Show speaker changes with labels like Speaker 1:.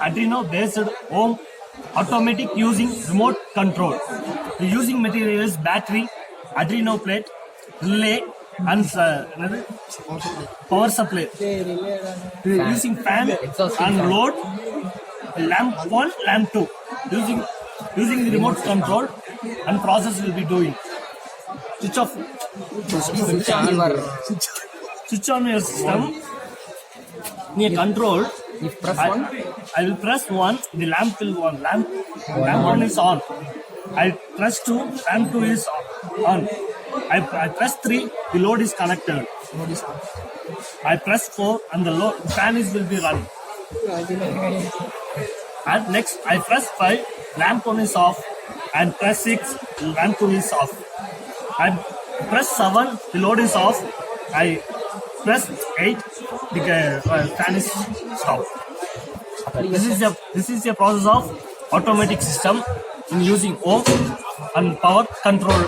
Speaker 1: Arduino based home automatic using remote control. The using materials battery, Arduino plate, relay, and power supply. Using fan and load, lamp 1, lamp 2. Using the remote control and process will be doing. Switch off. Switch on your system. Near control.
Speaker 2: If press one,
Speaker 1: I will press 1, the lamp will on. Lamp 1 is on. I press 2, lamp 2 is on. I press 3, the load is connected. I press 4 and the fan will be running. And next I press 5, lamp 1 is off, and press 6, lamp 2 is off. I press 7, the load is off. I press 8, the fan is stopped. This is a process of automatic system in using home and power control.